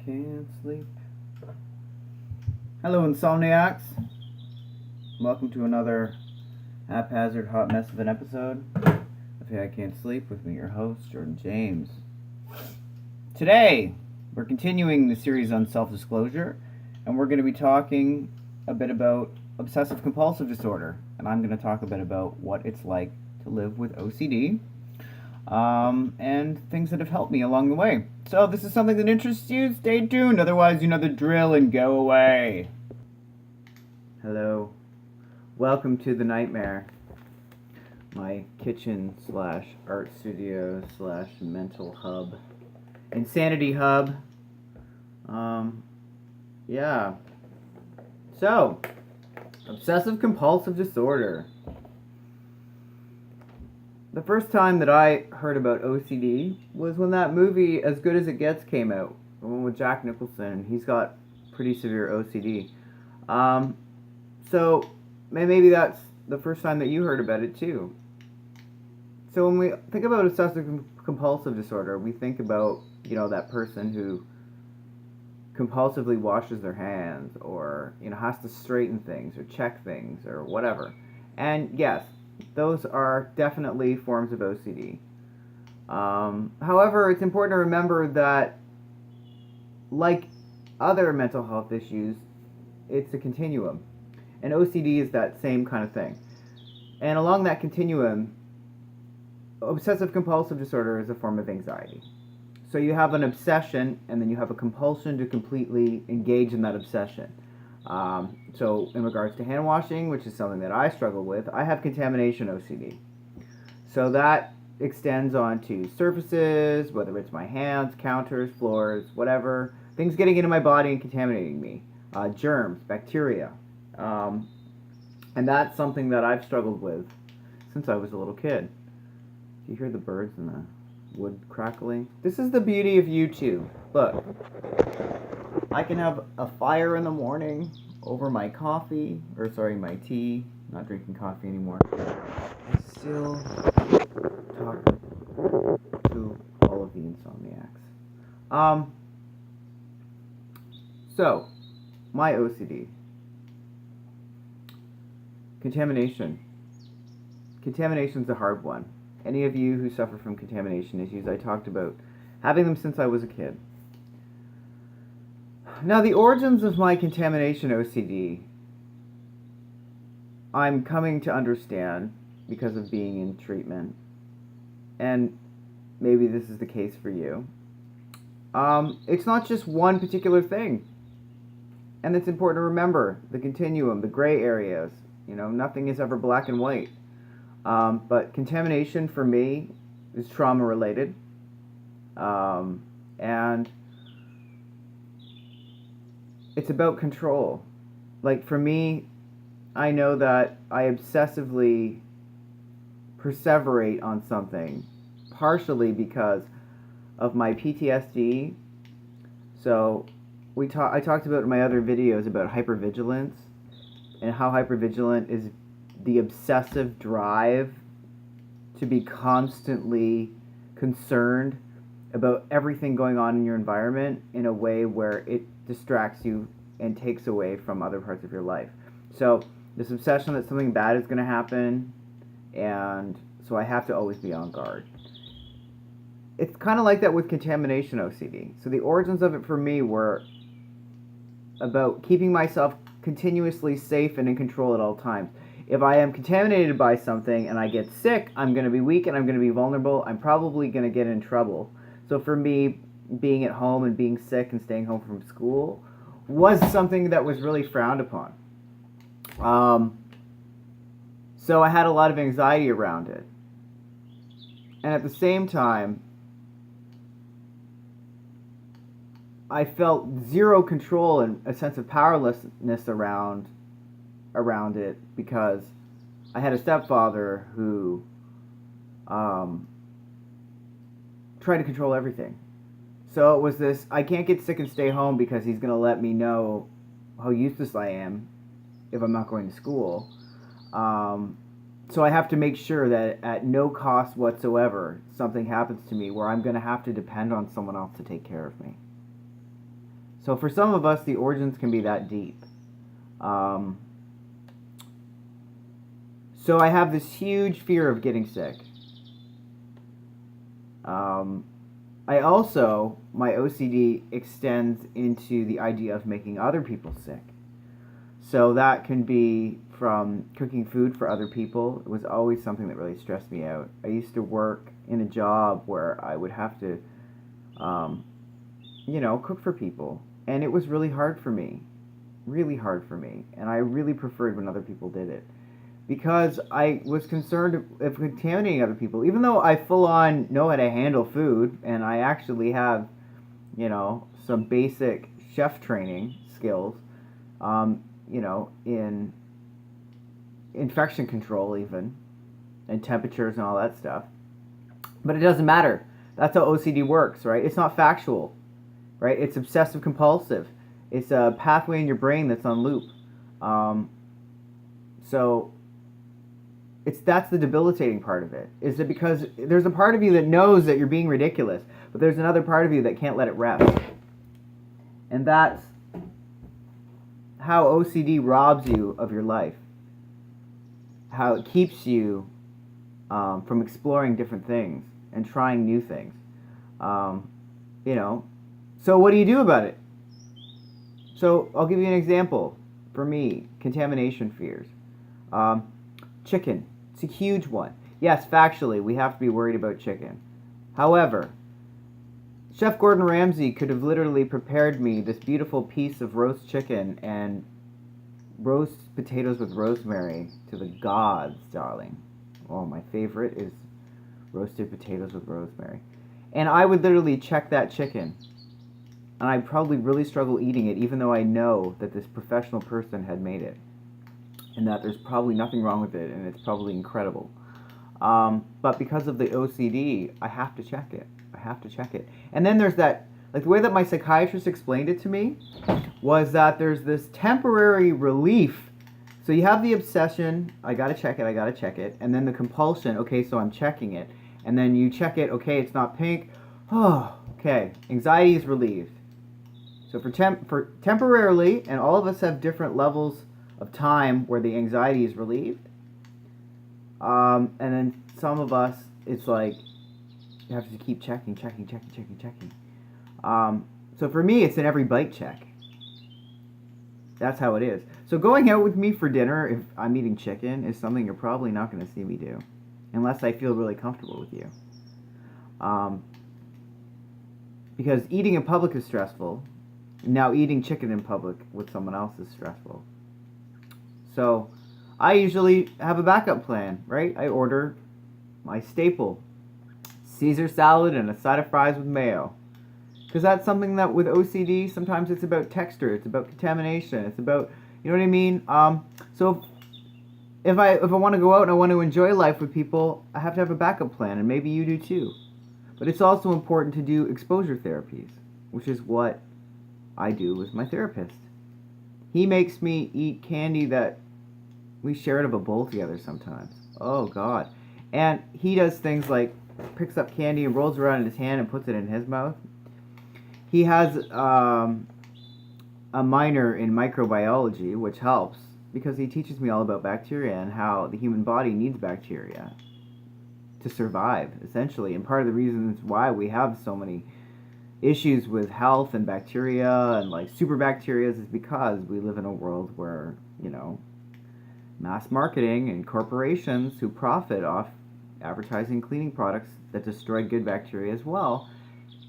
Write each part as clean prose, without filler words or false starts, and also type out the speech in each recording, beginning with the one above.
Can't sleep. Hello, insomniacs. Welcome to another haphazard hot mess of an episode of Hey I Can't Sleep with me, your host, Jordan James. Today, we're continuing the series on self-disclosure, and we're going to be talking a bit about obsessive compulsive disorder, and I'm going to talk a bit about what it's like to live with OCD. And things that have helped me along the way. So if this is something that interests you, stay tuned. Otherwise, you know the drill and go away. Hello. Welcome to the nightmare. My kitchen / art studio / mental hub. Insanity hub. Yeah. So, obsessive compulsive disorder. The first time that I heard about OCD was when that movie As Good As It Gets came out. The one with Jack Nicholson. He's got pretty severe OCD. So maybe that's the first time that you heard about it too. So when we think about obsessive compulsive disorder, we think about, that person who compulsively washes their hands or, has to straighten things or check things or whatever. And yes, those are definitely forms of OCD. However, it's important to remember that, like other mental health issues, it's a continuum. And OCD is that same kind of thing. And along that continuum, obsessive compulsive disorder is a form of anxiety. So you have an obsession, and then you have a compulsion to completely engage in that obsession. So in regards to hand washing, which is something that I struggle with, I have contamination OCD. So that extends onto surfaces, whether it's my hands, counters, floors, whatever, things getting into my body and contaminating me, germs, bacteria. And that's something that I've struggled with since I was a little kid. Do you hear the birds and the wood crackling? This is the beauty of YouTube. Look. I can have a fire in the morning over my coffee, my tea. I'm not drinking coffee anymore. I still talk to all of the insomniacs. So, my OCD. Contamination. Contamination's a hard one. Any of you who suffer from contamination issues, I talked about having them since I was a kid. Now, the origins of my contamination OCD, I'm coming to understand because of being in treatment, and maybe this is the case for you. It's not just one particular thing, and it's important to remember the continuum, the gray areas. Nothing is ever black and white. But contamination for me is trauma related, and it's about control. Like for me, I know that I obsessively perseverate on something, partially because of my PTSD. So I talked about in my other videos about hypervigilance and how hypervigilant is the obsessive drive to be constantly concerned about everything going on in your environment in a way where it distracts you and takes away from other parts of your life. So this obsession that something bad is going to happen, and so I have to always be on guard. It's kind of like that with contamination OCD. So the origins of it for me were about keeping myself continuously safe and in control at all times. If I am contaminated by something and I get sick, I'm going to be weak and I'm going to be vulnerable. I'm probably going to get in trouble. So for me, being at home and being sick and staying home from school was something that was really frowned upon. So I had a lot of anxiety around it. And at the same time, I felt zero control and a sense of powerlessness around it because I had a stepfather who tried to control everything. So it was this, I can't get sick and stay home because he's going to let me know how useless I am if I'm not going to school. So I have to make sure that at no cost whatsoever something happens to me where I'm going to have to depend on someone else to take care of me. So for some of us, the origins can be that deep. Um, so I have this huge fear of getting sick. Um, I also, my OCD extends into the idea of making other people sick. So that can be from cooking food for other people. It was always something that really stressed me out. I used to work in a job where I would have to, um, cook for people. And it was really hard for me. Really hard for me. And I really preferred when other people did it. Because I was concerned of contaminating other people. Even though I full on know how to handle food and I actually have, some basic chef training skills, in infection control even, and temperatures and all that stuff. But it doesn't matter. That's how OCD works, right? It's not factual, right? It's obsessive compulsive. It's a pathway in your brain that's on loop. So that's the debilitating part of it. Is that because there's a part of you that knows that you're being ridiculous, but there's another part of you that can't let it rest. And that's how OCD robs you of your life. How it keeps you from exploring different things and trying new things. So what do you do about it? So I'll give you an example. For me, contamination fears. Chicken. It's a huge one. Yes, factually, we have to be worried about chicken. However, Chef Gordon Ramsay could have literally prepared me this beautiful piece of roast chicken and roast potatoes with rosemary to the gods, darling. Oh, my favorite is roasted potatoes with rosemary. And I would literally check that chicken. And I'd probably really struggle eating it, even though I know that this professional person had made it. And that there's probably nothing wrong with it, and it's probably incredible. But because of the OCD, I have to check it. I have to check it. And then there's that, like the way that my psychiatrist explained it to me, was that there's this temporary relief. So you have the obsession, I gotta check it, and then the compulsion, okay, so I'm checking it. And then you check it, okay, it's not pink. Oh, okay, anxiety is relieved. So for temporarily, and all of us have different levels of time where the anxiety is relieved. And then some of us, it's like, you have to keep checking. So for me, it's an every bite check. That's how it is. So going out with me for dinner, if I'm eating chicken, is something you're probably not going to see me do. Unless I feel really comfortable with you. Because eating in public is stressful. Now eating chicken in public with someone else is stressful. So I usually have a backup plan, right? I order my staple, Caesar salad and a side of fries with mayo. Because that's something that with OCD, sometimes it's about texture, it's about contamination, it's about, you know what I mean? So if I want to go out and I want to enjoy life with people, I have to have a backup plan, and maybe you do too. But it's also important to do exposure therapies, which is what I do with my therapist. He makes me eat candy that we share out of a bowl together sometimes. Oh, God. And he does things like picks up candy and rolls around in his hand and puts it in his mouth. He has a minor in microbiology, which helps because he teaches me all about bacteria and how the human body needs bacteria to survive, essentially. And part of the reasons why we have so many issues with health and bacteria and like super bacteria is because we live in a world where, mass marketing and corporations who profit off advertising cleaning products that destroy good bacteria as well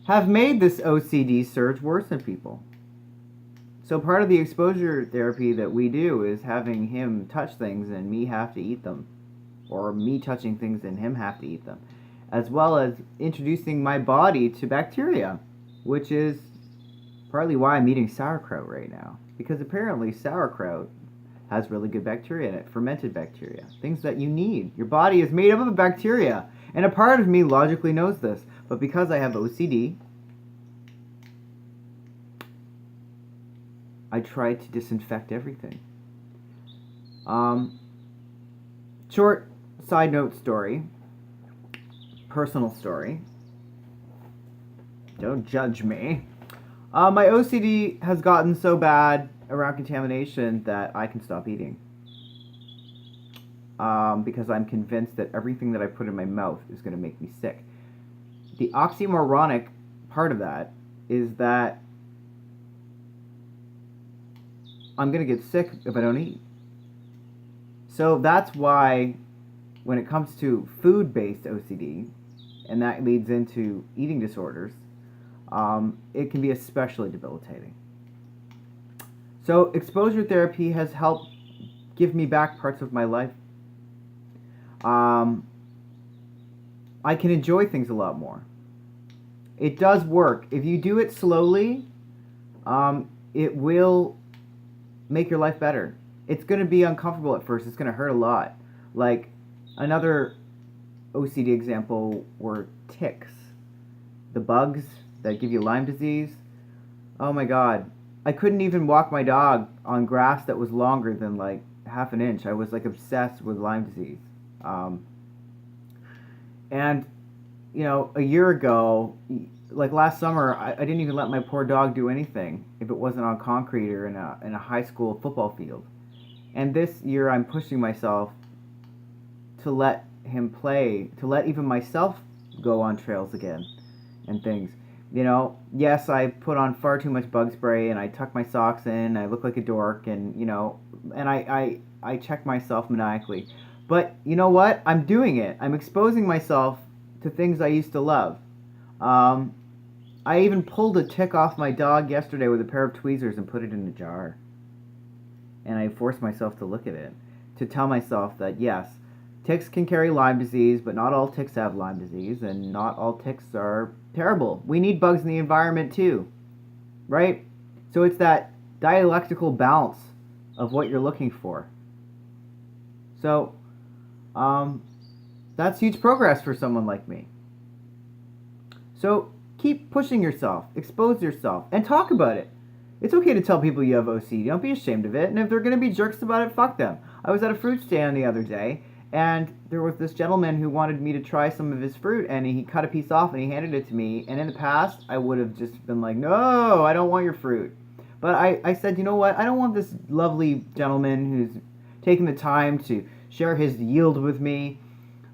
have made this OCD surge worse in people. So part of the exposure therapy that we do is having him touch things and me have to eat them, or me touching things and him have to eat them, as well as introducing my body to bacteria, which is partly why I'm eating sauerkraut right now, because apparently sauerkraut has really good bacteria in it, fermented bacteria, things that you need. Your body is made up of bacteria, and a part of me logically knows this, but because I have OCD, I try to disinfect everything. Short side note story, personal story. Don't judge me. My OCD has gotten so bad around contamination that I can stop eating. Because I'm convinced that everything that I put in my mouth is going to make me sick. The oxymoronic part of that is that I'm going to get sick if I don't eat. So that's why when it comes to food-based OCD, and that leads into eating disorders, it can be especially debilitating. So exposure therapy has helped give me back parts of my life. I can enjoy things a lot more. It does work. If you do it slowly, it will make your life better. It's going to be uncomfortable at first. It's going to hurt a lot. Like another OCD example were ticks. The bugs that give you Lyme disease. Oh my God. I couldn't even walk my dog on grass that was longer than like half an inch. I was like obsessed with Lyme disease. And, you know, a year ago, like last summer, I didn't even let my poor dog do anything if it wasn't on concrete or in a high school football field. And this year I'm pushing myself to let him play, to let even myself go on trails again and things. You know, yes, I put on far too much bug spray and I tuck my socks in, I look like a dork, and, you know, and I check myself maniacally. But you know what? I'm doing it. I'm exposing myself to things I used to love. I even pulled a tick off my dog yesterday with a pair of tweezers and put it in a jar. And I forced myself to look at it, to tell myself that yes, ticks can carry Lyme disease, but not all ticks have Lyme disease, and not all ticks are terrible. We need bugs in the environment too, right? So it's that dialectical balance of what you're looking for. So, that's huge progress for someone like me. So keep pushing yourself, expose yourself, and talk about it. It's okay to tell people you have OCD. Don't be ashamed of it. And if they're going to be jerks about it, fuck them. I was at a fruit stand the other day, and there was this gentleman who wanted me to try some of his fruit, and he cut a piece off and he handed it to me. And in the past, I would have just been like, no, I don't want your fruit. But I said, you know what? I don't want this lovely gentleman who's taking the time to share his yield with me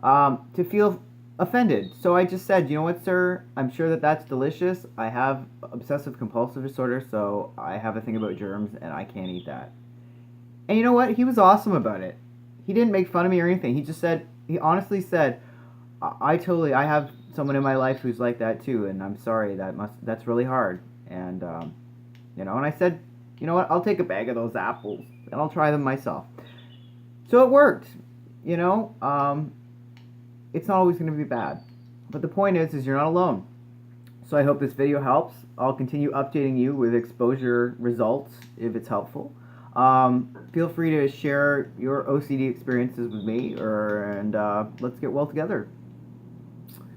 to feel offended. So I just said, you know what, sir? I'm sure that that's delicious. I have obsessive compulsive disorder, so I have a thing about germs, and I can't eat that. And you know what? He was awesome about it. He didn't make fun of me or anything. He just said, he honestly said, I have someone in my life who's like that too, and I'm sorry, that's really hard. And, you know, and I said, you know what? I'll take a bag of those apples, and I'll try them myself. So it worked, you know. It's not always going to be bad. But the point is you're not alone. So I hope this video helps. I'll continue updating you with exposure results if it's helpful. Feel free to share your OCD experiences with me, and let's get well together.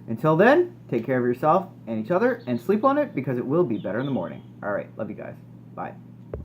Until then, take care of yourself and each other, and sleep on it because it will be better in the morning. All right, love you guys. Bye.